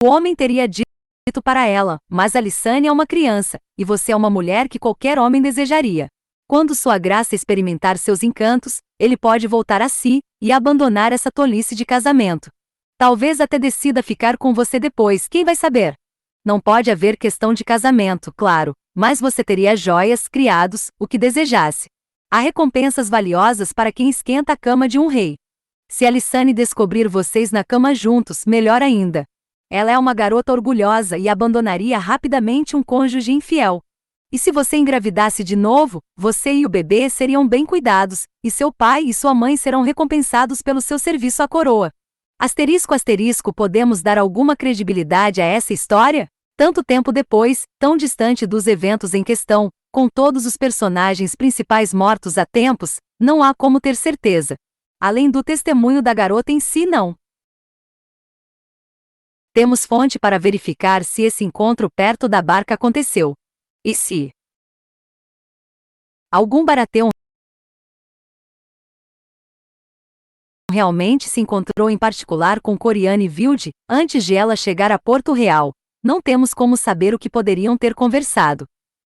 O homem teria dito para ela: mas Alysanne é uma criança, e você é uma mulher que qualquer homem desejaria. Quando sua graça experimentar seus encantos, ele pode voltar a si, e abandonar essa tolice de casamento. Talvez até decida ficar com você depois, quem vai saber? Não pode haver questão de casamento, claro, mas você teria joias, criados, o que desejasse. Há recompensas valiosas para quem esquenta a cama de um rei. Se Alysanne descobrir vocês na cama juntos, melhor ainda. Ela é uma garota orgulhosa e abandonaria rapidamente um cônjuge infiel. E se você engravidasse de novo, você e o bebê seriam bem cuidados, e seu pai e sua mãe serão recompensados pelo seu serviço à coroa. Asterisco asterisco, podemos dar alguma credibilidade a essa história? Tanto tempo depois, tão distante dos eventos em questão, com todos os personagens principais mortos há tempos, não há como ter certeza. Além do testemunho da garota em si, não temos fonte para verificar se esse encontro perto da barca aconteceu. E se algum barateão realmente se encontrou em particular com Coriane Wilde, antes de ela chegar a Porto Real, não temos como saber o que poderiam ter conversado.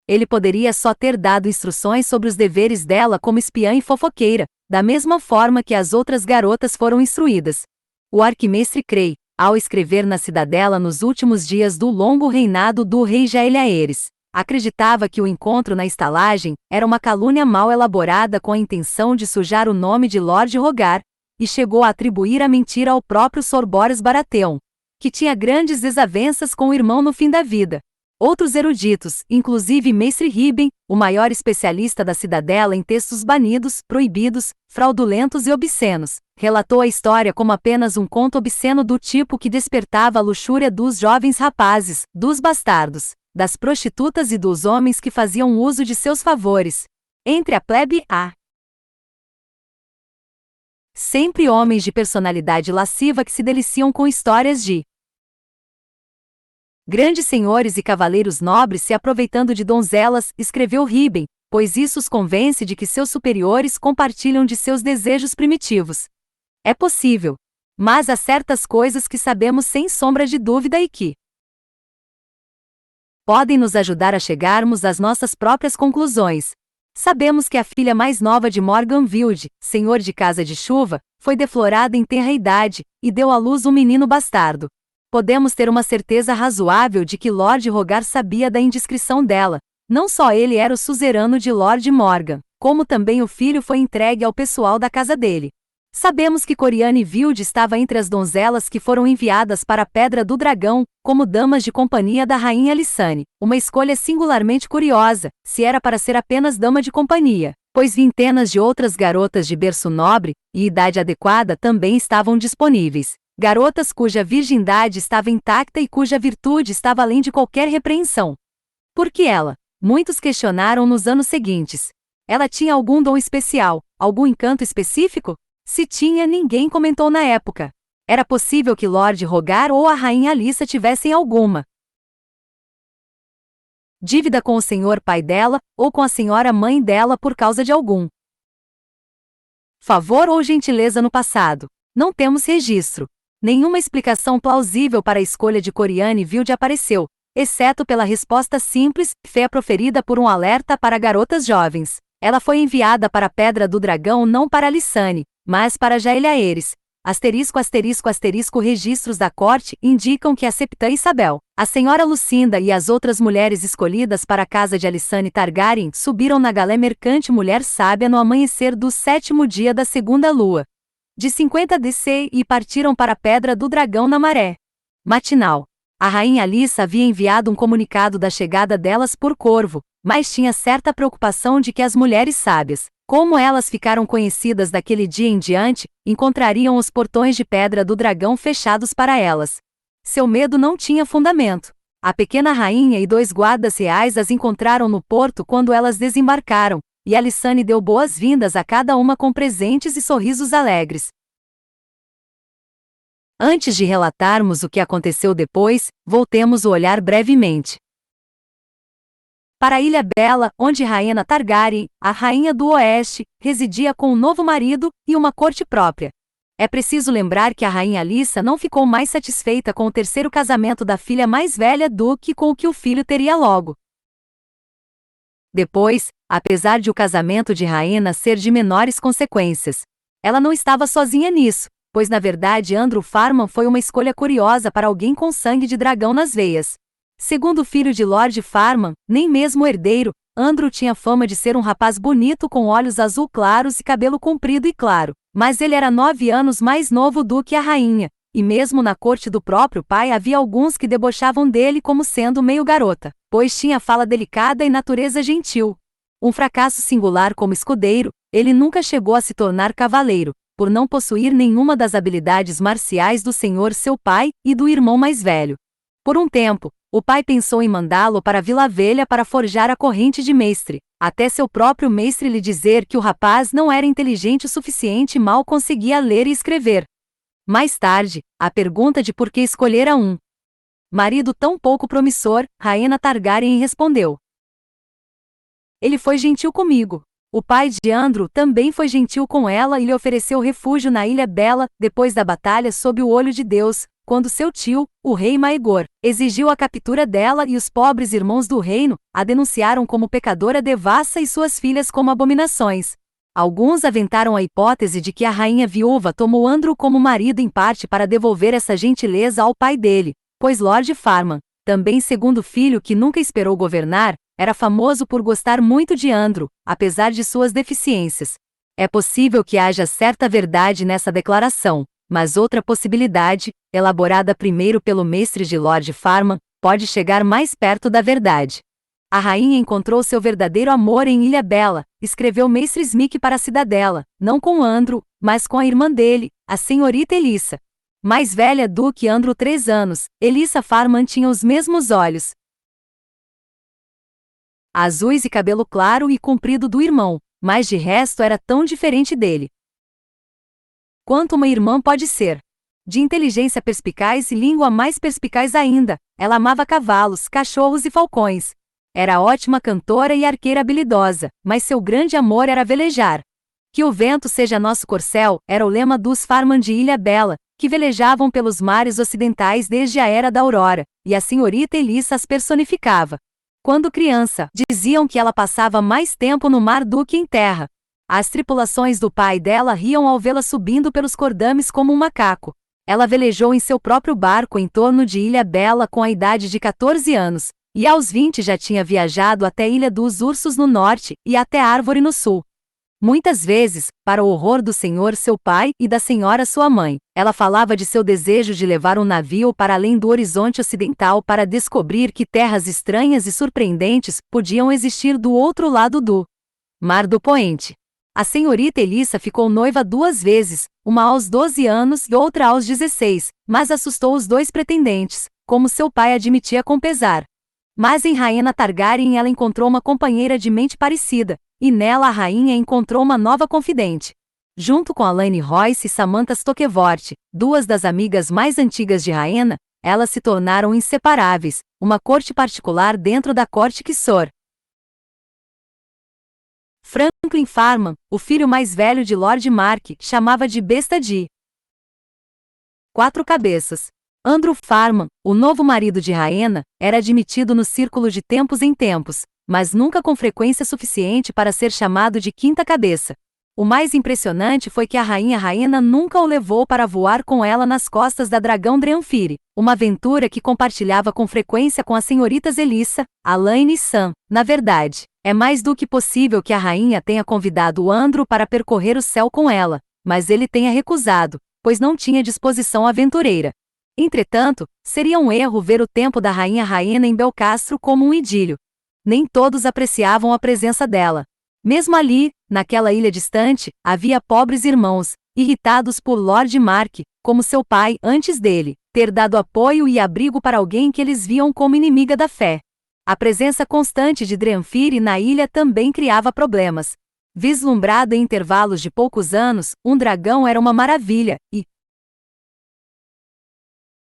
Ele poderia só ter dado instruções sobre os deveres dela como espiã e fofoqueira, da mesma forma que as outras garotas foram instruídas. O arquimestre Crey, ao escrever na Cidadela nos últimos dias do longo reinado do rei Jaeliaeres, acreditava que o encontro na estalagem era uma calúnia mal elaborada com a intenção de sujar o nome de Lord Rogar, e chegou a atribuir a mentira ao próprio Sor Boris Baratheon, que tinha grandes desavenças com o irmão no fim da vida. Outros eruditos, inclusive Mestre Ribben, o maior especialista da Cidadela em textos banidos, proibidos, fraudulentos e obscenos, relatou a história como apenas um conto obsceno do tipo que despertava a luxúria dos jovens rapazes, dos bastardos, das prostitutas e dos homens que faziam uso de seus favores. Entre a plebe há sempre homens de personalidade lasciva que se deliciam com histórias de grandes senhores e cavaleiros nobres se aproveitando de donzelas, escreveu Ribben, pois isso os convence de que seus superiores compartilham de seus desejos primitivos. É possível. Mas há certas coisas que sabemos sem sombra de dúvida e que podem nos ajudar a chegarmos às nossas próprias conclusões. Sabemos que a filha mais nova de Morgan Wilde, senhor de Casa de Chuva, foi deflorada em tenra idade, e deu à luz um menino bastardo. Podemos ter uma certeza razoável de que Lord Rogar sabia da indiscrição dela. Não só ele era o suzerano de Lord Morgan, como também o filho foi entregue ao pessoal da casa dele. Sabemos que Coriane Wilde estava entre as donzelas que foram enviadas para a Pedra do Dragão, como damas de companhia da rainha Alysanne, uma escolha singularmente curiosa, se era para ser apenas dama de companhia, pois vintenas de outras garotas de berço nobre e idade adequada também estavam disponíveis. Garotas cuja virgindade estava intacta e cuja virtude estava além de qualquer repreensão. Por que ela? Muitos questionaram nos anos seguintes. Ela tinha algum dom especial, algum encanto específico? Se tinha, ninguém comentou na época. Era possível que Lord Rogar ou a rainha Alyssa tivessem alguma dívida com o senhor pai dela, ou com a senhora mãe dela por causa de algum favor ou gentileza no passado. Não temos registro. Nenhuma explicação plausível para a escolha de Coriane Wilde apareceu, exceto pela resposta simples, fé proferida por um alerta para garotas jovens. Ela foi enviada para a Pedra do Dragão não para Alysanne, mas para Jaeliaeres. Registros da corte indicam que a Septã Isabel, a senhora Lucinda e as outras mulheres escolhidas para a casa de Alysanne Targaryen subiram na galé mercante Mulher Sábia no amanhecer do 7º dia da segunda lua de 50 DC e partiram para a Pedra do Dragão na maré matinal. A rainha Alyssa havia enviado um comunicado da chegada delas por corvo, mas tinha certa preocupação de que as mulheres sábias, como elas ficaram conhecidas daquele dia em diante, encontrariam os portões de Pedra do Dragão fechados para elas. Seu medo não tinha fundamento. A pequena rainha e 2 guardas reais as encontraram no porto quando elas desembarcaram, e Alysanne deu boas-vindas a cada uma com presentes e sorrisos alegres. Antes de relatarmos o que aconteceu depois, voltemos o olhar brevemente para a Ilha Bela, onde Rhaena Targaryen, a rainha do Oeste, residia com um novo marido e uma corte própria. É preciso lembrar que a rainha Alissa não ficou mais satisfeita com o terceiro casamento da filha mais velha do que com o que o filho teria logo. Depois, apesar de o casamento de Rhaena ser de menores consequências, ela não estava sozinha nisso, pois na verdade Andrew Farman foi uma escolha curiosa para alguém com sangue de dragão nas veias. Segundo o filho de Lord Farman, nem mesmo o herdeiro, Andrew tinha fama de ser um rapaz bonito com olhos azul claros e cabelo comprido e claro, mas ele era 9 anos mais novo do que a rainha, e mesmo na corte do próprio pai havia alguns que debochavam dele como sendo meio garota, pois tinha fala delicada e natureza gentil. Um fracasso singular como escudeiro, ele nunca chegou a se tornar cavaleiro, por não possuir nenhuma das habilidades marciais do senhor seu pai e do irmão mais velho. Por um tempo, o pai pensou em mandá-lo para Vila Velha para forjar a corrente de mestre, até seu próprio mestre lhe dizer que o rapaz não era inteligente o suficiente e mal conseguia ler e escrever. Mais tarde, a pergunta de por que escolhera um marido tão pouco promissor, Rhaena Targaryen respondeu: ele foi gentil comigo. O pai de Andrew também foi gentil com ela e lhe ofereceu refúgio na Ilha Bela, depois da batalha sob o Olho de Deus, quando seu tio, o rei Maegor, exigiu a captura dela e os pobres irmãos do reino a denunciaram como pecadora devassa e suas filhas como abominações. Alguns aventaram a hipótese de que a rainha viúva tomou Andrew como marido em parte para devolver essa gentileza ao pai dele, pois Lord Farman, também segundo filho que nunca esperou governar, era famoso por gostar muito de Andrew, apesar de suas deficiências. É possível que haja certa verdade nessa declaração, mas outra possibilidade, elaborada primeiro pelo mestre de Lord Farman, pode chegar mais perto da verdade. A rainha encontrou seu verdadeiro amor em Ilha Bela, escreveu Mestre Smith para a cidadela, não com Andrew, mas com a irmã dele, a senhorita Elissa. Mais velha do que Andrew 3 anos, Elissa Farman tinha os mesmos olhos azuis e cabelo claro e comprido do irmão, mas de resto era tão diferente dele quanto uma irmã pode ser. De inteligência perspicaz e língua mais perspicaz ainda, ela amava cavalos, cachorros e falcões. Era ótima cantora e arqueira habilidosa, mas seu grande amor era velejar. Que o vento seja nosso corcel, era o lema dos Farman de Ilha Bela, que velejavam pelos mares ocidentais desde a Era da Aurora, e a senhorita Elissa as personificava. Quando criança, diziam que ela passava mais tempo no mar do que em terra. As tripulações do pai dela riam ao vê-la subindo pelos cordames como um macaco. Ela velejou em seu próprio barco em torno de Ilha Bela com a idade de 14 anos, e aos 20 já tinha viajado até a Ilha dos Ursos no norte e até Árvore no sul. Muitas vezes, para o horror do senhor seu pai e da senhora sua mãe, ela falava de seu desejo de levar um navio para além do horizonte ocidental para descobrir que terras estranhas e surpreendentes podiam existir do outro lado do Mar do Poente. A senhorita Elissa ficou noiva 2 vezes, uma aos 12 anos e outra aos 16, mas assustou os 2 pretendentes, como seu pai admitia com pesar. Mas em Rhaena Targaryen ela encontrou uma companheira de mente parecida, e nela a rainha encontrou uma nova confidente. Junto com Alayne Royce e Samantha Stockevort, 2 das amigas mais antigas de Rhaena, elas se tornaram inseparáveis, uma corte particular dentro da corte Kisor. Franklin Farman, o filho mais velho de Lord Mark, chamava de besta de 4 cabeças. Andrew Farman, o novo marido de Rhaena, era admitido no círculo de tempos em tempos, mas nunca com frequência suficiente para ser chamado de quinta cabeça. O mais impressionante foi que a rainha Rhaena nunca o levou para voar com ela nas costas da dragão Drenfire, uma aventura que compartilhava com frequência com as senhoritas Elissa, Alayne e Sam. Na verdade, é mais do que possível que a rainha tenha convidado Andrew para percorrer o céu com ela, mas ele tenha recusado, pois não tinha disposição aventureira. Entretanto, seria um erro ver o tempo da rainha Rhaena em Belcastro como um idílio. Nem todos apreciavam a presença dela. Mesmo ali, naquela ilha distante, havia pobres irmãos, irritados por Lord Mark, como seu pai, antes dele, ter dado apoio e abrigo para alguém que eles viam como inimiga da fé. A presença constante de Drenfire na ilha também criava problemas. Vislumbrado em intervalos de poucos anos, um dragão era uma maravilha, e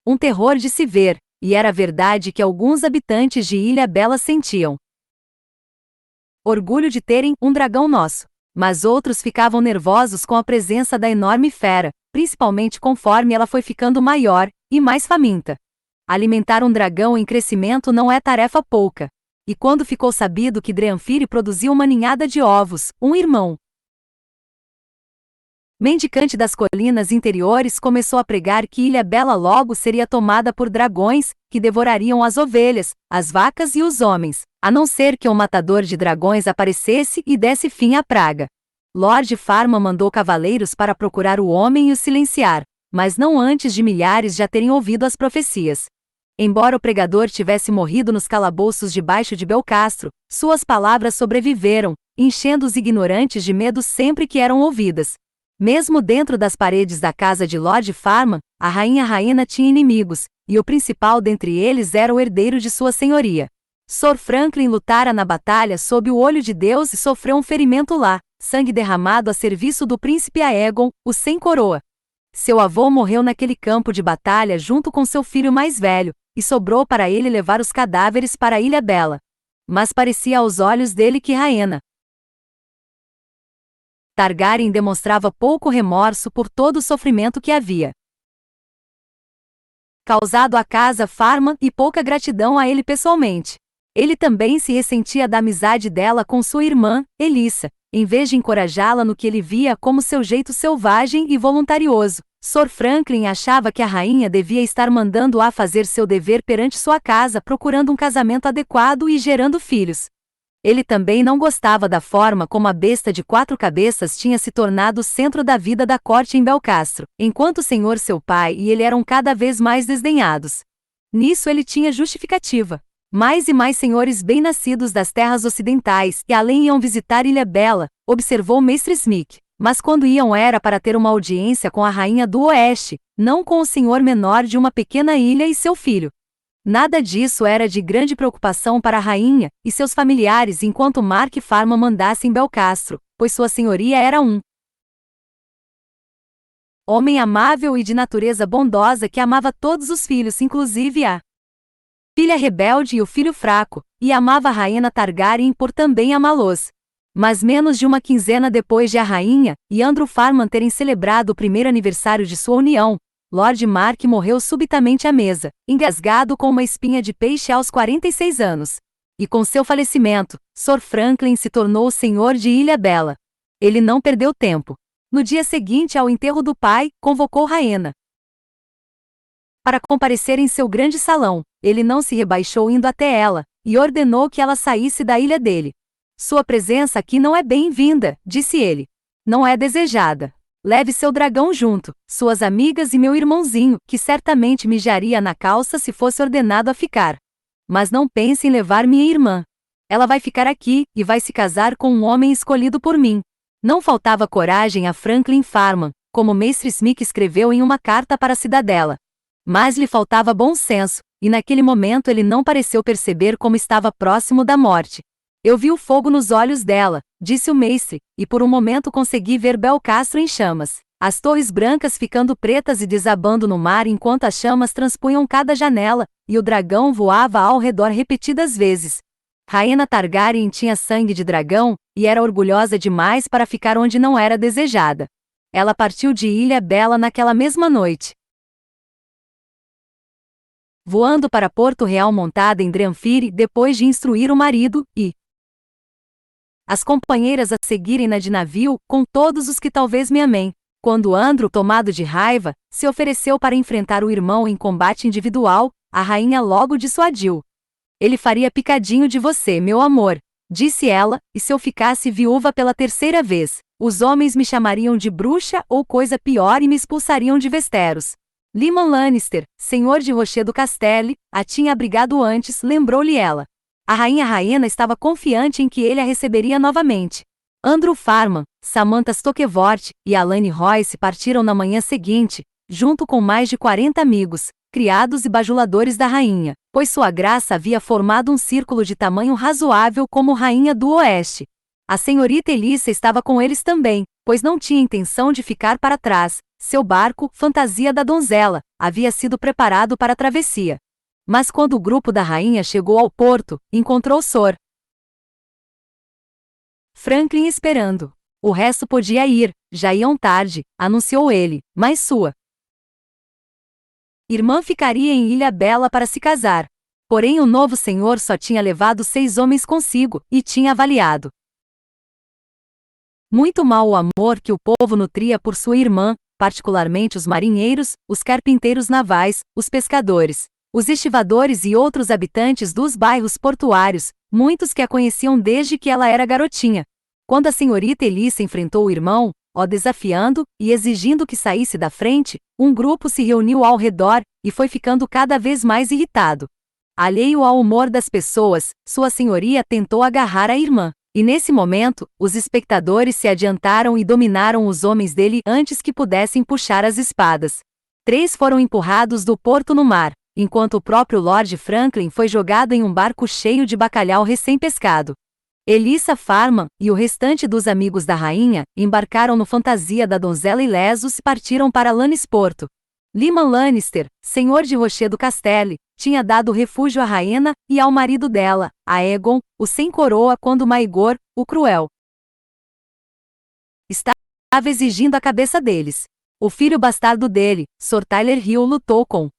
um terror de se ver, e era verdade que alguns habitantes de Ilha Bela sentiam orgulho de terem um dragão nosso, mas outros ficavam nervosos com a presença da enorme fera, principalmente conforme ela foi ficando maior e mais faminta. Alimentar um dragão em crescimento não é tarefa pouca. E quando ficou sabido que Dranfir produzia uma ninhada de ovos, um irmão mendicante das colinas interiores começou a pregar que Ilha Bela logo seria tomada por dragões, que devorariam as ovelhas, as vacas e os homens, a não ser que um matador de dragões aparecesse e desse fim à praga. Lord Farman mandou cavaleiros para procurar o homem e o silenciar, mas não antes de milhares já terem ouvido as profecias. Embora o pregador tivesse morrido nos calabouços debaixo de Belcastro, suas palavras sobreviveram, enchendo os ignorantes de medo sempre que eram ouvidas. Mesmo dentro das paredes da casa de Lord Farman, a rainha Rhaena tinha inimigos, e o principal dentre eles era o herdeiro de sua senhoria. Sir Franklin lutara na batalha sob o olho de Deus e sofreu um ferimento lá, sangue derramado a serviço do príncipe Aegon, o sem coroa. Seu avô morreu naquele campo de batalha junto com seu filho mais velho, e sobrou para ele levar os cadáveres para a Ilha Bela. Mas parecia aos olhos dele que Rhaena Targaryen demonstrava pouco remorso por todo o sofrimento que havia causado à casa Farman e pouca gratidão a ele pessoalmente. Ele também se ressentia da amizade dela com sua irmã, Elissa, em vez de encorajá-la no que ele via como seu jeito selvagem e voluntarioso. Sir Franklin achava que a rainha devia estar mandando-a fazer seu dever perante sua casa procurando um casamento adequado e gerando filhos. Ele também não gostava da forma como a besta de 4 cabeças tinha se tornado o centro da vida da corte em Belcastro, enquanto o senhor seu pai e ele eram cada vez mais desdenhados. Nisso ele tinha justificativa. Mais e mais senhores bem-nascidos das terras ocidentais e além iam visitar Ilha Bela, observou Mestre Smith, mas quando iam era para ter uma audiência com a rainha do Oeste, não com o senhor menor de uma pequena ilha e seu filho. Nada disso era de grande preocupação para a rainha e seus familiares enquanto Mark Farman mandasse em Belcastro, pois sua senhoria era um homem amável e de natureza bondosa que amava todos os filhos, inclusive a filha rebelde e o filho fraco, e amava Rhaena Targaryen por também amá-los. Mas menos de uma quinzena depois de a rainha e Andrew Farman terem celebrado o primeiro aniversário de sua união, Lord Mark morreu subitamente à mesa, engasgado com uma espinha de peixe aos 46 anos. E com seu falecimento, Sir Franklin se tornou o senhor de Ilha Bela. Ele não perdeu tempo. No dia seguinte ao enterro do pai, convocou Rhaena para comparecer em seu grande salão. Ele não se rebaixou indo até ela, e ordenou que ela saísse da ilha dele. Sua presença aqui não é bem-vinda, disse ele. Não é desejada. Leve seu dragão junto, suas amigas e meu irmãozinho, que certamente mijaria na calça se fosse ordenado a ficar. Mas não pense em levar minha irmã. Ela vai ficar aqui, e vai se casar com um homem escolhido por mim. Não faltava coragem a Franklin Farman, como Mestre Smith escreveu em uma carta para a cidadela. Mas lhe faltava bom senso, e naquele momento ele não pareceu perceber como estava próximo da morte. Eu vi o fogo nos olhos dela, disse o mestre, e por um momento consegui ver Belcastro em chamas, as torres brancas ficando pretas e desabando no mar enquanto as chamas transpunham cada janela, e o dragão voava ao redor repetidas vezes. Rhaena Targaryen tinha sangue de dragão, e era orgulhosa demais para ficar onde não era desejada. Ela partiu de Ilha Bela naquela mesma noite, voando para Porto Real montada em Dranfir depois de instruir o marido, e as companheiras a seguirem-na de navio, com todos os que talvez me amem. Quando Andrew, tomado de raiva, se ofereceu para enfrentar o irmão em combate individual, a rainha logo dissuadiu. Ele faria picadinho de você, meu amor, disse ela, e se eu ficasse viúva pela 3ª vez, os homens me chamariam de bruxa ou coisa pior e me expulsariam de Westeros. Lyman Lannister, senhor de Rocher do Castelli, a tinha abrigado antes, lembrou-lhe ela. A rainha Rhaena estava confiante em que ele a receberia novamente. Andrew Farman, Samantha Stockevort e Alane Royce partiram na manhã seguinte, junto com mais de 40 amigos, criados e bajuladores da rainha, pois sua graça havia formado um círculo de tamanho razoável como rainha do Oeste. A senhorita Elissa estava com eles também, pois não tinha intenção de ficar para trás. Seu barco, fantasia da donzela, havia sido preparado para a travessia. Mas quando o grupo da rainha chegou ao porto, encontrou Sr. Franklin esperando. O resto podia ir, já iam tarde, anunciou ele, mas sua irmã ficaria em Ilha Bela para se casar. Porém o novo senhor só tinha levado 6 homens consigo, e tinha avaliado muito mal o amor que o povo nutria por sua irmã, particularmente os marinheiros, os carpinteiros navais, os pescadores, os estivadores e outros habitantes dos bairros portuários, muitos que a conheciam desde que ela era garotinha. Quando a senhorita Elissa enfrentou o irmão, desafiando e exigindo que saísse da frente, um grupo se reuniu ao redor e foi ficando cada vez mais irritado. Alheio ao humor das pessoas, sua senhoria tentou agarrar a irmã. E nesse momento, os espectadores se adiantaram e dominaram os homens dele antes que pudessem puxar as espadas. 3 foram empurrados do porto no mar, enquanto o próprio Lord Franklin foi jogado em um barco cheio de bacalhau recém-pescado. Elissa Farman e o restante dos amigos da rainha embarcaram no Fantasia da Donzela Ilesos e partiram para Lannisporto. Lyman Lannister, senhor de Rochedo Castelli, tinha dado refúgio à rainha e ao marido dela, a Aegon, o sem-coroa, quando Maegor, o cruel, estava exigindo a cabeça deles. O filho bastardo dele, Sir Tyler Hill, lutou com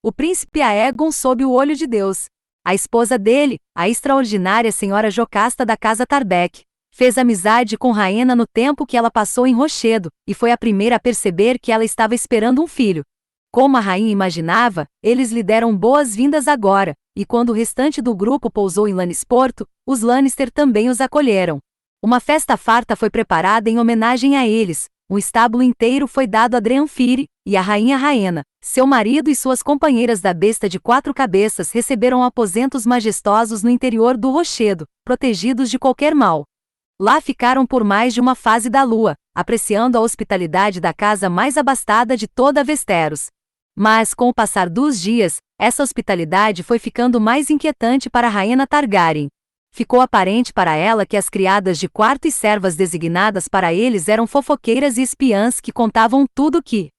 o príncipe Aegon sob o olho de Deus. A esposa dele, a extraordinária senhora Jocasta da casa Tarbeck, fez amizade com Rhaena no tempo que ela passou em Rochedo, e foi a primeira a perceber que ela estava esperando um filho. Como a rainha imaginava, eles lhe deram boas-vindas agora, e quando o restante do grupo pousou em Lannisporto, os Lannister também os acolheram. Uma festa farta foi preparada em homenagem a eles, um estábulo inteiro foi dado a Drenfire, e a rainha Rhaena, seu marido e suas companheiras da besta de 4 cabeças receberam aposentos majestosos no interior do Rochedo, protegidos de qualquer mal. Lá ficaram por mais de uma fase da lua, apreciando a hospitalidade da casa mais abastada de toda Westeros. Mas, com o passar dos dias, essa hospitalidade foi ficando mais inquietante para Rhaena Targaryen. Ficou aparente para ela que as criadas de quarto e servas designadas para eles eram fofoqueiras e espiãs que contavam tudo o que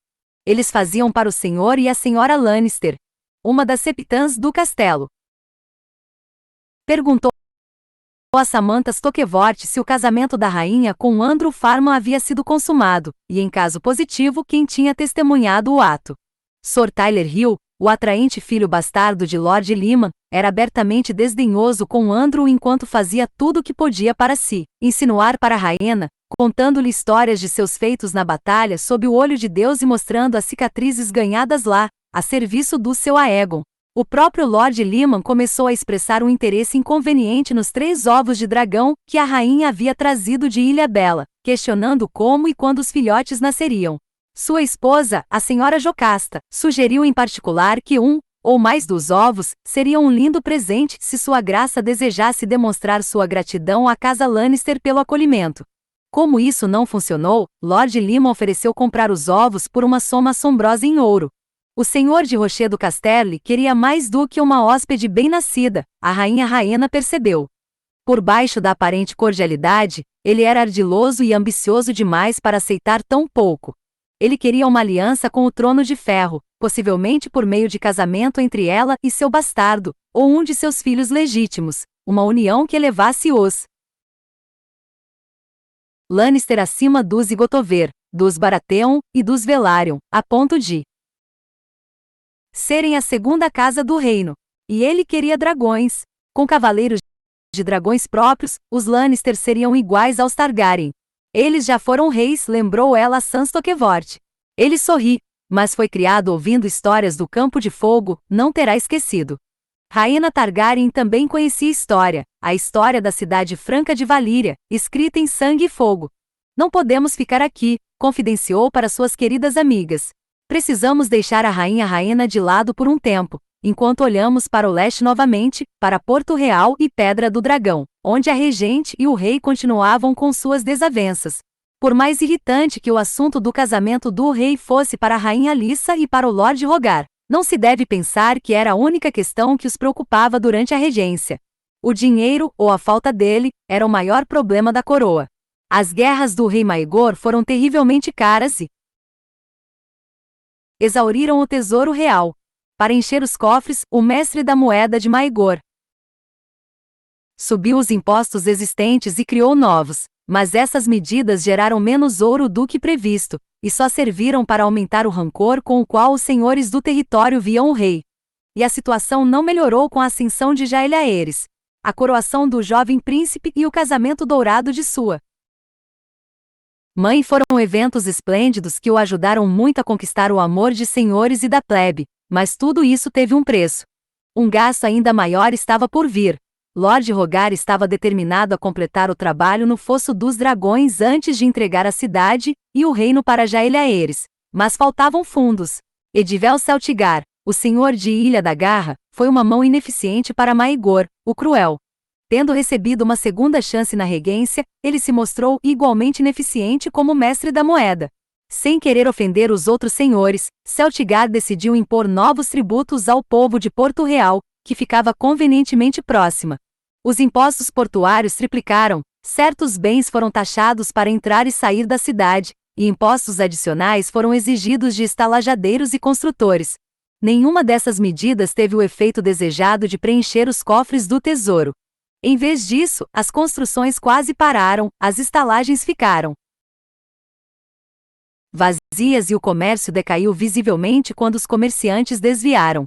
eles faziam para o senhor e a senhora Lannister, uma das septãs do castelo. Perguntou a Samantha Stockevort se o casamento da rainha com Andrew Farman havia sido consumado, e em caso positivo quem tinha testemunhado o ato. Sir Tyler Hill, o atraente filho bastardo de Lord Lyman, era abertamente desdenhoso com Andrew enquanto fazia tudo o que podia para se insinuar para Rhaena, contando-lhe histórias de seus feitos na batalha sob o olho de Deus e mostrando as cicatrizes ganhadas lá, a serviço do seu Aegon. O próprio Lord Lyman começou a expressar um interesse inconveniente nos 3 ovos de dragão que a rainha havia trazido de Ilha Bela, questionando como e quando os filhotes nasceriam. Sua esposa, a senhora Jocasta, sugeriu em particular que um, ou mais dos ovos, seria um lindo presente se sua graça desejasse demonstrar sua gratidão à casa Lannister pelo acolhimento. Como isso não funcionou, Lord Lyman ofereceu comprar os ovos por uma soma assombrosa em ouro. O senhor de Rochedo Castelli queria mais do que uma hóspede bem-nascida, a rainha Rhaena percebeu. Por baixo da aparente cordialidade, ele era ardiloso e ambicioso demais para aceitar tão pouco. Ele queria uma aliança com o trono de ferro, possivelmente por meio de casamento entre ela e seu bastardo, ou um de seus filhos legítimos, uma união que elevasse os Lannister acima dos Igotover, dos Baratheon e dos Velaryon, a ponto de serem a segunda casa do reino. E ele queria dragões. Com cavaleiros de dragões próprios, os Lannister seriam iguais aos Targaryen. Eles já foram reis, lembrou ela a Sansa Stockevort. Ele sorri, mas foi criado ouvindo histórias do Campo de Fogo, não terá esquecido. Rhaena Targaryen também conhecia a história da cidade franca de Valíria, escrita em sangue e fogo. Não podemos ficar aqui, confidenciou para suas queridas amigas. Precisamos deixar a rainha Rhaena de lado por um tempo, enquanto olhamos para o leste novamente, para Porto Real e Pedra do Dragão, onde a regente e o rei continuavam com suas desavenças. Por mais irritante que o assunto do casamento do rei fosse para a rainha Lissa e para o Lord Rogar, não se deve pensar que era a única questão que os preocupava durante a regência. O dinheiro, ou a falta dele, era o maior problema da coroa. As guerras do rei Maegor foram terrivelmente caras e exauriram o tesouro real. Para encher os cofres, o mestre da moeda de Maegor Subiu os impostos existentes e criou novos, mas essas medidas geraram menos ouro do que previsto, e só serviram para aumentar o rancor com o qual os senhores do território viam o rei. E a situação não melhorou com a ascensão de Jael-Aeres, a coroação do jovem príncipe e o casamento dourado de sua mãe foram eventos esplêndidos que o ajudaram muito a conquistar o amor de senhores e da plebe, mas tudo isso teve um preço. Um gasto ainda maior estava por vir. Lord Rogar estava determinado a completar o trabalho no Fosso dos Dragões antes de entregar a cidade e o reino para Jael-Aeres, mas faltavam fundos. Edivel Celtigar, o senhor de Ilha da Garra, foi uma mão ineficiente para Maegor, o Cruel. Tendo recebido uma segunda chance na regência, ele se mostrou igualmente ineficiente como mestre da moeda. Sem querer ofender os outros senhores, Celtigar decidiu impor novos tributos ao povo de Porto Real, que ficava convenientemente próxima. Os impostos portuários triplicaram, certos bens foram taxados para entrar e sair da cidade, e impostos adicionais foram exigidos de estalajadeiros e construtores. Nenhuma dessas medidas teve o efeito desejado de preencher os cofres do tesouro. Em vez disso, as construções quase pararam, as estalagens ficaram vazias e o comércio decaiu visivelmente quando os comerciantes desviaram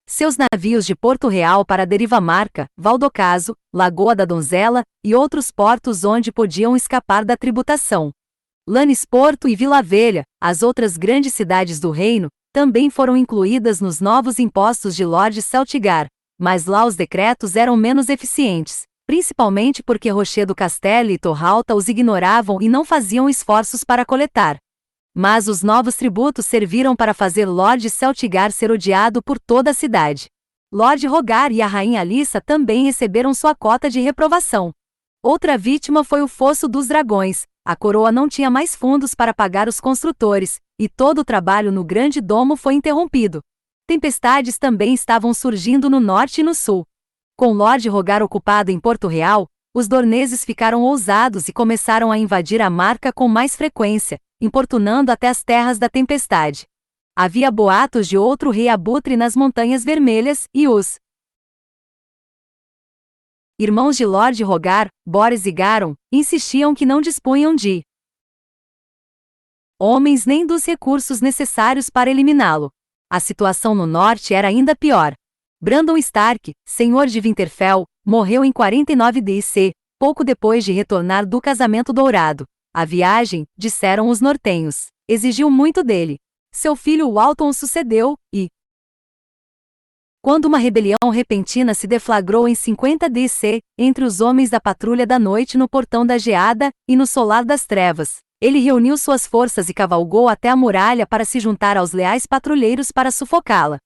seus navios de Porto Real para Derivamarca, Valdocaso, Lagoa da Donzela e outros portos onde podiam escapar da tributação. Lannisporto e Vila Velha, as outras grandes cidades do reino, também foram incluídas nos novos impostos de Lord Celtigar. Mas lá os decretos eram menos eficientes, principalmente porque Rochedo Castelo e Torralta os ignoravam e não faziam esforços para coletar. Mas os novos tributos serviram para fazer Lord Celtigar ser odiado por toda a cidade. Lord Rogar e a Rainha Alissa também receberam sua cota de reprovação. Outra vítima foi o Fosso dos Dragões. A coroa não tinha mais fundos para pagar os construtores, e todo o trabalho no Grande Domo foi interrompido. Tempestades também estavam surgindo no norte e no sul. Com Lord Rogar ocupado em Porto Real, os dorneses ficaram ousados e começaram a invadir a marca com mais frequência, importunando até as terras da Tempestade. Havia boatos de outro rei abutre nas Montanhas Vermelhas, e os irmãos de Lord Rogar, Boris e Garon, insistiam que não dispunham de homens nem dos recursos necessários para eliminá-lo. A situação no norte era ainda pior. Brandon Stark, senhor de Winterfell, morreu em 49 DC, pouco depois de retornar do casamento dourado. A viagem, disseram os nortenhos, exigiu muito dele. Seu filho Walton o sucedeu, e quando uma rebelião repentina se deflagrou em 50 DC, entre os homens da Patrulha da Noite no Portão da Geada e no Solar das Trevas, ele reuniu suas forças e cavalgou até a muralha para se juntar aos leais patrulheiros para sufocá-la.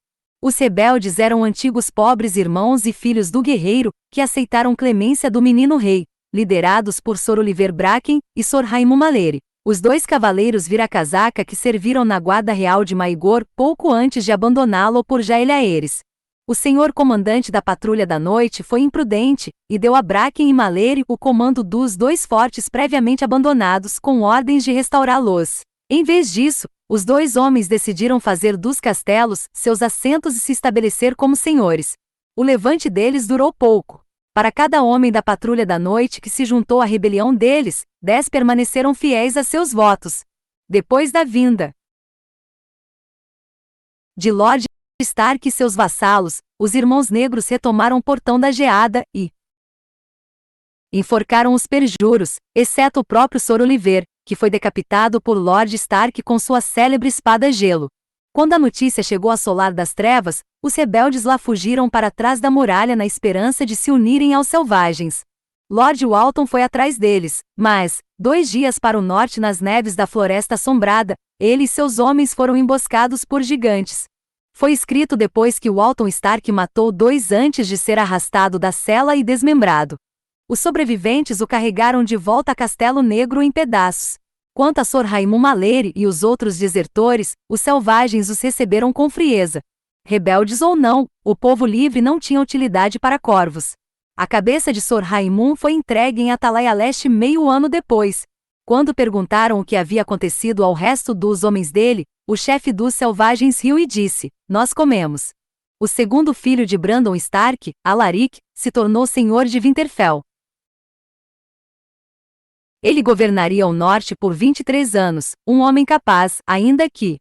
Os rebeldes eram antigos pobres irmãos e filhos do guerreiro, que aceitaram clemência do menino rei, liderados por Sor Oliver Bracken e Sor Raimund Malery, os dois cavaleiros vira-casaca que serviram na guarda real de Maegor pouco antes de abandoná-lo por Jael-Aeres. O senhor comandante da Patrulha da Noite foi imprudente, e deu a Bracken e Malery o comando dos dois fortes previamente abandonados com ordens de restaurá-los. Em vez disso, os dois homens decidiram fazer dos castelos seus assentos e se estabelecer como senhores. O levante deles durou pouco. Para cada homem da Patrulha da Noite que se juntou à rebelião deles, 10 permaneceram fiéis a seus votos. Depois da vinda de Lord Stark e seus vassalos, os irmãos negros retomaram o Portão da Geada e enforcaram os perjuros, exceto o próprio Sor Oliver, que foi decapitado por Lord Stark com sua célebre espada gelo. Quando a notícia chegou a Solar das Trevas, os rebeldes lá fugiram para trás da muralha na esperança de se unirem aos selvagens. Lord Walton foi atrás deles, mas, 2 dias para o norte nas neves da Floresta Assombrada, ele e seus homens foram emboscados por gigantes. Foi escrito depois que Walton Stark matou 2 antes de ser arrastado da cela e desmembrado. Os sobreviventes o carregaram de volta a Castelo Negro em pedaços. Quanto a Sor Raimund Malery e os outros desertores, os selvagens os receberam com frieza. Rebeldes ou não, o povo livre não tinha utilidade para corvos. A cabeça de Sor Raimund foi entregue em Atalaia Leste meio ano depois. Quando perguntaram o que havia acontecido ao resto dos homens dele, o chefe dos selvagens riu e disse: "Nós comemos." O segundo filho de Brandon Stark, Alaric, se tornou senhor de Winterfell. Ele governaria o norte por 23 anos, um homem capaz, ainda que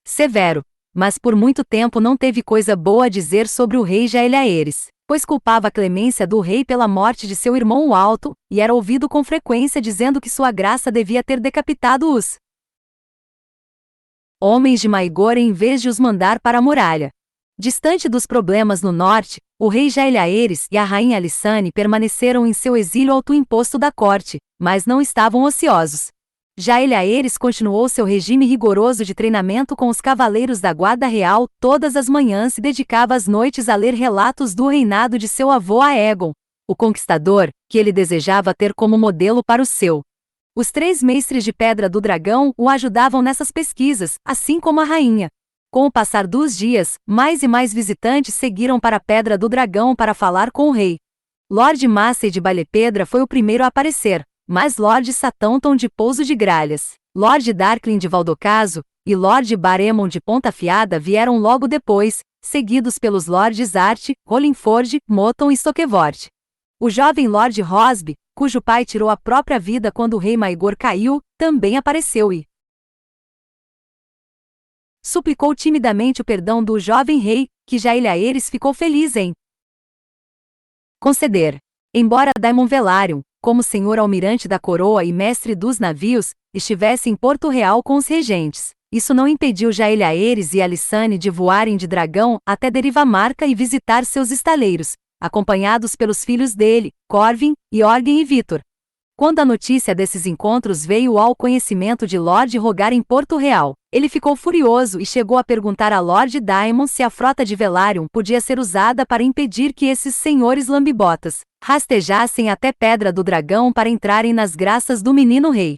severo, mas por muito tempo não teve coisa boa a dizer sobre o rei Jaeliaeres, pois culpava a clemência do rei pela morte de seu irmão o Alto, e era ouvido com frequência dizendo que sua graça devia ter decapitado os homens de Maigor em vez de os mandar para a muralha. Distante dos problemas no norte, o rei Jaeliaeres e a rainha Alysanne permaneceram em seu exílio autoimposto da corte, mas não estavam ociosos. Jaeliaeres continuou seu regime rigoroso de treinamento com os cavaleiros da guarda real todas as manhãs e dedicava as noites a ler relatos do reinado de seu avô Aegon, o conquistador, que ele desejava ter como modelo para o seu. Os 3 mestres de Pedra do Dragão o ajudavam nessas pesquisas, assim como a rainha. Com o passar dos dias, mais e mais visitantes seguiram para a Pedra do Dragão para falar com o rei. Lord Massey de Balepedra foi o primeiro a aparecer, mas Lord Satanton de Pouso de Gralhas, Lord Darklin de Valdocaso e Lord Baremon de Ponta Afiada vieram logo depois, seguidos pelos Lords Art, Hollingford, Moton e Stokevort. O jovem Lord Rosby, cujo pai tirou a própria vida quando o rei Maegor caiu, também apareceu e suplicou timidamente o perdão do jovem rei, que Jaeliaeres ficou feliz em conceder. Embora Daemon Velaryon, como senhor almirante da coroa e mestre dos navios, estivesse em Porto Real com os regentes, isso não impediu Jaeliaeres e Alysanne de voarem de dragão até Derivamarca e visitar seus estaleiros, acompanhados pelos filhos dele, Corvin, Iorgen e Vitor. Quando a notícia desses encontros veio ao conhecimento de Lord Rogar em Porto Real, ele ficou furioso e chegou a perguntar a Lord Daemon se a frota de Velaryon podia ser usada para impedir que esses senhores lambibotas rastejassem até Pedra do Dragão para entrarem nas graças do menino rei.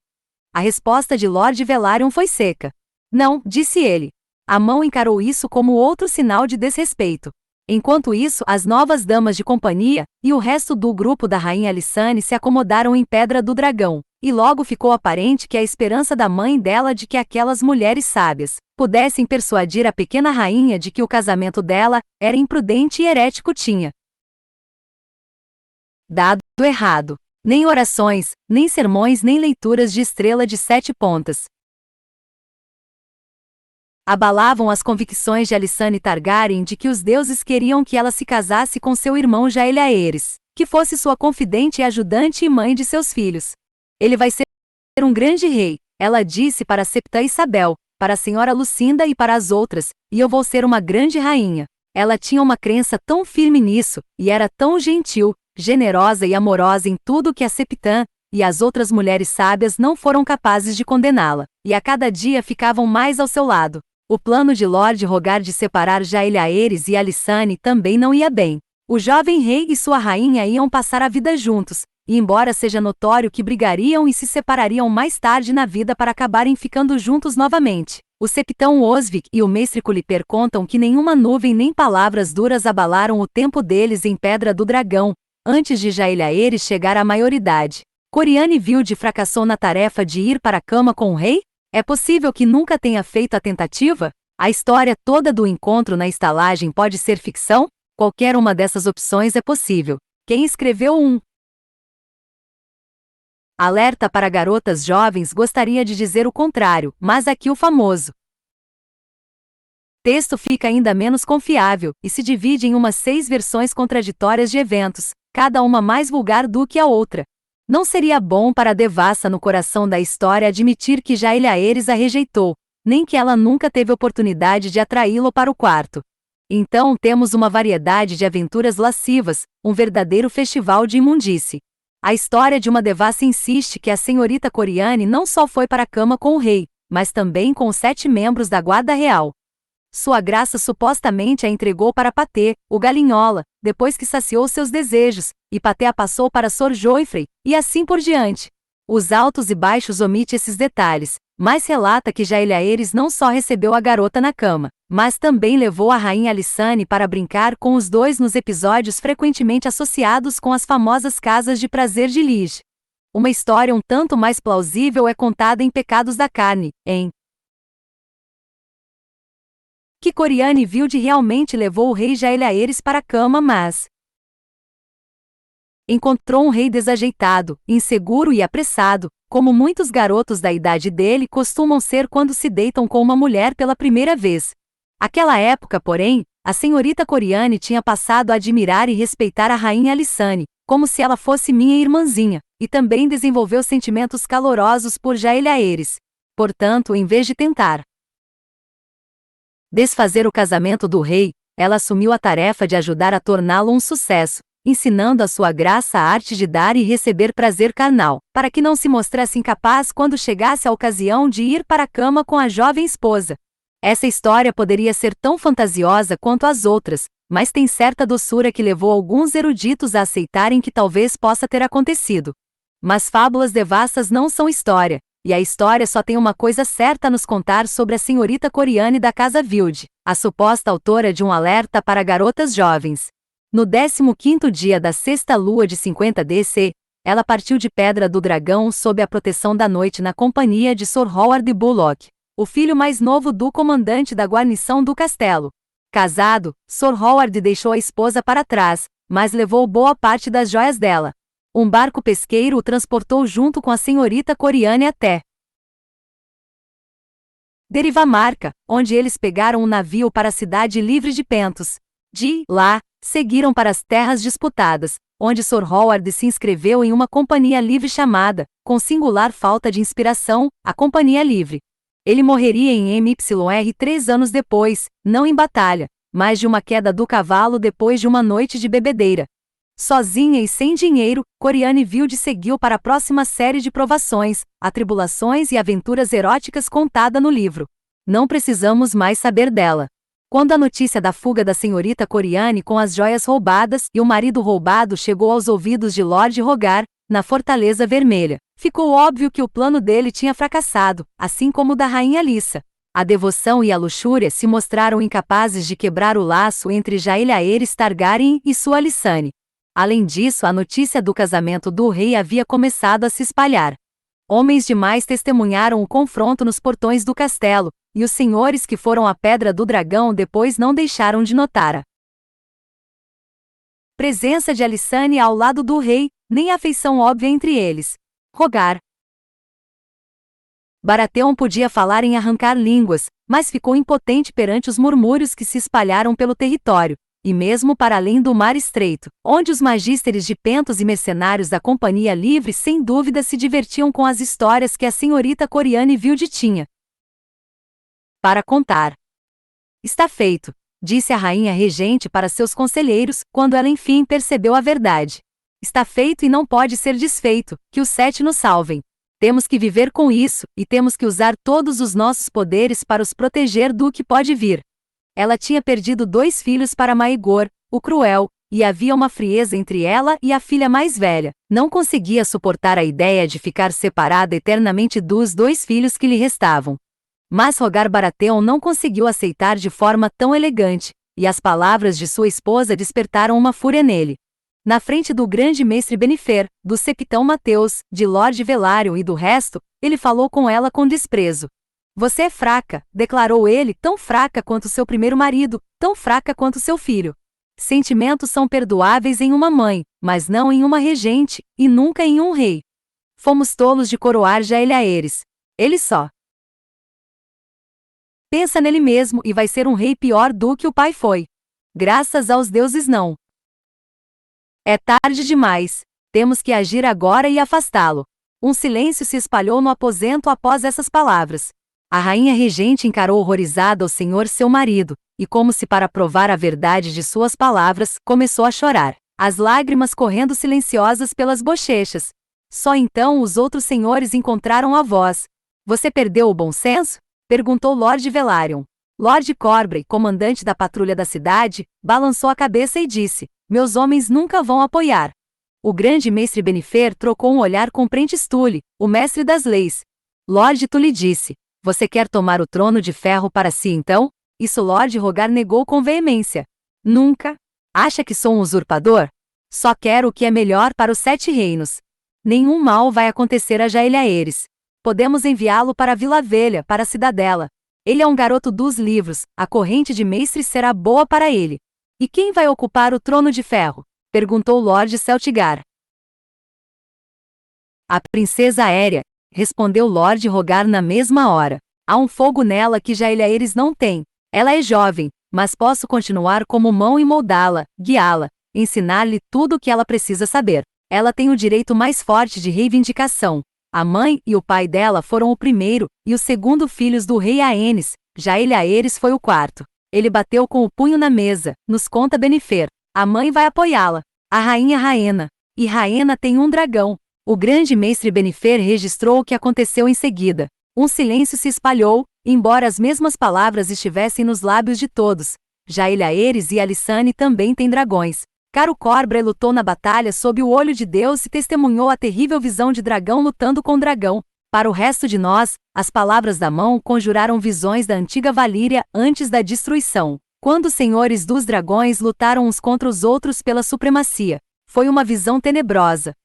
A resposta de Lord Velaryon foi seca. Não, disse ele. A mão encarou isso como outro sinal de desrespeito. Enquanto isso, as novas damas de companhia e o resto do grupo da rainha Alysanne se acomodaram em Pedra do Dragão, e logo ficou aparente que a esperança da mãe dela de que aquelas mulheres sábias pudessem persuadir a pequena rainha de que o casamento dela era imprudente e herético tinha dado errado. Nem orações, nem sermões, nem leituras de Estrela de 7 Pontas abalavam as convicções de Alysanne Targaryen de que os deuses queriam que ela se casasse com seu irmão Jaeliaeres, que fosse sua confidente e ajudante e mãe de seus filhos. Ele vai ser um grande rei, ela disse para Septa Isabel, para a senhora Lucinda e para as outras, e eu vou ser uma grande rainha. Ela tinha uma crença tão firme nisso, e era tão gentil, generosa e amorosa em tudo que a Septã e as outras mulheres sábias não foram capazes de condená-la, e a cada dia ficavam mais ao seu lado. O plano de Lord Rogar de separar Jaeliaeres e Alysanne também não ia bem. O jovem rei e sua rainha iam passar a vida juntos, e embora seja notório que brigariam e se separariam mais tarde na vida para acabarem ficando juntos novamente, o septão Oswick e o mestre Culiper contam que nenhuma nuvem nem palavras duras abalaram o tempo deles em Pedra do Dragão, antes de Jaeliaeres chegar à maioridade. Coriane Vilde fracassou na tarefa de ir para a cama com o rei? É possível que nunca tenha feito a tentativa? A história toda do encontro na estalagem pode ser ficção? Qualquer uma dessas opções é possível. Quem escreveu um alerta para garotas jovens gostaria de dizer o contrário, mas aqui o famoso texto fica ainda menos confiável, e se divide em umas 6 versões contraditórias de eventos, cada uma mais vulgar do que a outra. Não seria bom para a devassa no coração da história admitir que Jaeliaeres a rejeitou, nem que ela nunca teve oportunidade de atraí-lo para o quarto. Então temos uma variedade de aventuras lascivas, um verdadeiro festival de imundície. A história de uma devassa insiste que a senhorita Coriane não só foi para a cama com o rei, mas também com os 7 membros da guarda real. Sua graça supostamente a entregou para Patê, o galinhola, depois que saciou seus desejos, e Patê a passou para Sor Joifrey, e assim por diante. Os altos e baixos omite esses detalhes, mas relata que Jaeliaeres não só recebeu a garota na cama, mas também levou a rainha Alysanne para brincar com os dois nos episódios frequentemente associados com as famosas casas de prazer de Lige. Uma história um tanto mais plausível é contada em Pecados da Carne, em que Coriane-Vilde realmente levou o rei Jaeliaeres para a cama, mas encontrou um rei desajeitado, inseguro e apressado, como muitos garotos da idade dele costumam ser quando se deitam com uma mulher pela primeira vez. Aquela época, porém, a senhorita Coriane tinha passado a admirar e respeitar a rainha Alysanne, como se ela fosse minha irmãzinha, e também desenvolveu sentimentos calorosos por Jaeliaeres. Portanto, em vez de tentar desfazer o casamento do rei, ela assumiu a tarefa de ajudar a torná-lo um sucesso, ensinando a sua graça a arte de dar e receber prazer carnal, para que não se mostrasse incapaz quando chegasse a ocasião de ir para a cama com a jovem esposa. Essa história poderia ser tão fantasiosa quanto as outras, mas tem certa doçura que levou alguns eruditos a aceitarem que talvez possa ter acontecido. Mas fábulas devassas não são história, e a história só tem uma coisa certa a nos contar sobre a senhorita Coriane da Casa Vilde, a suposta autora de um alerta para garotas jovens. No 15º dia da sexta lua de 50 DC, ela partiu de Pedra do Dragão sob a proteção da noite na companhia de Sir Howard Bullock, o filho mais novo do comandante da guarnição do castelo. Casado, Sir Howard deixou a esposa para trás, mas levou boa parte das joias dela. Um barco pesqueiro o transportou junto com a senhorita Coriane até Derivamarca, onde eles pegaram um navio para a cidade livre de Pentos. De lá, seguiram para as terras disputadas, onde Sir Howard se inscreveu em uma companhia livre chamada, com singular falta de inspiração, a Companhia Livre. Ele morreria em MYR 3 anos depois, não em batalha, mas de uma queda do cavalo depois de uma noite de bebedeira. Sozinha e sem dinheiro, Coriane-Vilde seguiu para a próxima série de provações, atribulações e aventuras eróticas contada no livro. Não precisamos mais saber dela. Quando a notícia da fuga da senhorita Coriane com as joias roubadas e o marido roubado chegou aos ouvidos de Lord Rogar, na Fortaleza Vermelha, ficou óbvio que o plano dele tinha fracassado, assim como o da rainha Lissa. A devoção e a luxúria se mostraram incapazes de quebrar o laço entre Jaeliaeres Targaryen e sua Alysanne. Além disso, a notícia do casamento do rei havia começado a se espalhar. Homens demais testemunharam o confronto nos portões do castelo, e os senhores que foram à Pedra do Dragão depois não deixaram de notar a presença de Alysanne ao lado do rei, nem a afeição óbvia entre eles. Rogar Baratheon podia falar em arrancar línguas, mas ficou impotente perante os murmúrios que se espalharam pelo território, e mesmo para além do Mar Estreito, onde os magísteres de Pentos e mercenários da Companhia Livre sem dúvida se divertiam com as histórias que a senhorita Coriane-Vilde tinha para contar. Está feito, disse a rainha regente para seus conselheiros, quando ela enfim percebeu a verdade. Está feito e não pode ser desfeito, que os 7 nos salvem. Temos que viver com isso, e temos que usar todos os nossos poderes para os proteger do que pode vir. Ela tinha perdido 2 filhos para Maegor, o Cruel, e havia uma frieza entre ela e a filha mais velha. Não conseguia suportar a ideia de ficar separada eternamente dos 2 filhos que lhe restavam. Mas Rogar Baratheon não conseguiu aceitar de forma tão elegante, e as palavras de sua esposa despertaram uma fúria nele. Na frente do grande mestre Benifer, do septão Mateus, de Lord Velaryon e do resto, ele falou com ela com desprezo. Você é fraca, declarou ele, tão fraca quanto seu primeiro marido, tão fraca quanto seu filho. Sentimentos são perdoáveis em uma mãe, mas não em uma regente, e nunca em um rei. Fomos tolos de coroar Jaeliaeres. Ele só pensa nele mesmo e vai ser um rei pior do que o pai foi. Graças aos deuses não. É tarde demais. Temos que agir agora e afastá-lo. Um silêncio se espalhou no aposento após essas palavras. A rainha regente encarou horrorizada o senhor seu marido, e como se para provar a verdade de suas palavras, começou a chorar, as lágrimas correndo silenciosas pelas bochechas. Só então os outros senhores encontraram a voz. Você perdeu o bom senso? Perguntou Lord Velaryon. Lord Corbray, comandante da patrulha da cidade, balançou a cabeça e disse, meus homens nunca vão apoiar. O grande mestre Benifer trocou um olhar com Prentice Tully, o mestre das leis. Lord Tully disse, você quer tomar o trono de ferro para si então? Isso Lord Rogar negou com veemência. Nunca. Acha que sou um usurpador? Só quero o que é melhor para os 7 reinos. Nenhum mal vai acontecer a Jaeliaeres. Podemos enviá-lo para a Vila Velha, para a Cidadela. Ele é um garoto dos livros, a corrente de mestre será boa para ele. E quem vai ocupar o trono de ferro? Perguntou Lord Celtigar. A princesa Aérea, respondeu Lord Rogar na mesma hora. Há um fogo nela que Jaehaerys não tem. Ela é jovem, mas posso continuar como mão e moldá-la, guiá-la, ensinar-lhe tudo o que ela precisa saber. Ela tem o direito mais forte de reivindicação. A mãe e o pai dela foram o primeiro e o segundo filhos do rei Aenys, Jaehaerys foi o quarto. Ele bateu com o punho na mesa, nos conta Benifer. A mãe vai apoiá-la. A rainha Rhaena. E Rhaena tem um dragão. O grande mestre Benifer registrou o que aconteceu em seguida. Um silêncio se espalhou, embora as mesmas palavras estivessem nos lábios de todos. Jaehaerys e Alysanne também têm dragões. Caro Corbre lutou na batalha sob o olho de Deus e testemunhou a terrível visão de dragão lutando com dragão. Para o resto de nós, as palavras da mão conjuraram visões da antiga Valíria antes da destruição. Quando os senhores dos dragões lutaram uns contra os outros pela supremacia. Foi uma visão tenebrosa.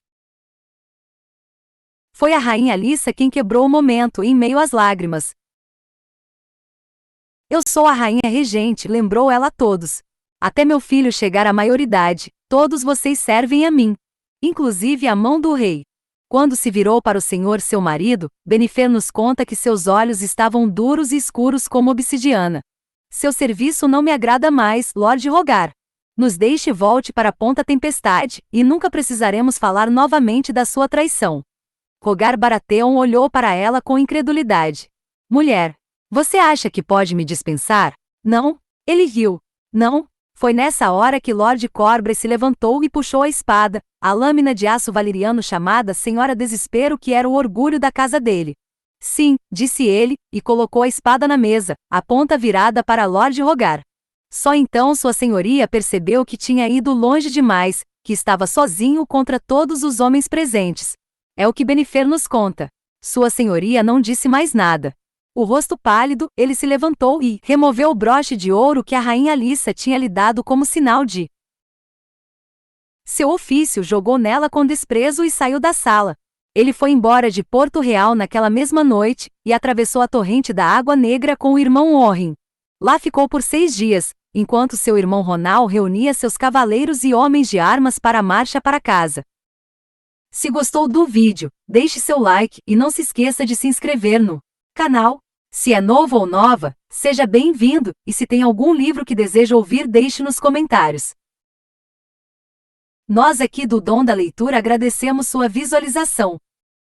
Foi a rainha Alyssa quem quebrou o momento em meio às lágrimas. Eu sou a rainha regente, lembrou ela a todos. Até meu filho chegar à maioridade, todos vocês servem a mim. Inclusive a mão do rei. Quando se virou para o senhor seu marido, Benifer nos conta que seus olhos estavam duros e escuros como obsidiana. Seu serviço não me agrada mais, Lord Rogar. Nos deixe e volte para a Ponta Tempestade, e nunca precisaremos falar novamente da sua traição. Rogar Baratheon olhou para ela com incredulidade. Mulher, você acha que pode me dispensar? Não? Ele riu. Não? Foi nessa hora que Lord Corbre se levantou e puxou a espada, a lâmina de aço valeriano chamada Senhora Desespero, que era o orgulho da casa dele. Sim, disse ele, e colocou a espada na mesa, a ponta virada para Lord Rogar. Só então sua senhoria percebeu que tinha ido longe demais, que estava sozinho contra todos os homens presentes. É o que Benifer nos conta. Sua senhoria não disse mais nada. O rosto pálido, ele se levantou e removeu o broche de ouro que a rainha Alyssa tinha lhe dado como sinal de seu ofício, jogou nela com desprezo e saiu da sala. Ele foi embora de Porto Real naquela mesma noite, e atravessou a torrente da Água Negra com o irmão Orrin. Lá ficou por 6 dias, enquanto seu irmão Ronal reunia seus cavaleiros e homens de armas para a marcha para casa. Se gostou do vídeo, deixe seu like e não se esqueça de se inscrever no canal. Se é novo ou nova, seja bem-vindo, e se tem algum livro que deseja ouvir, deixe nos comentários. Nós aqui do Dom da Leitura agradecemos sua visualização.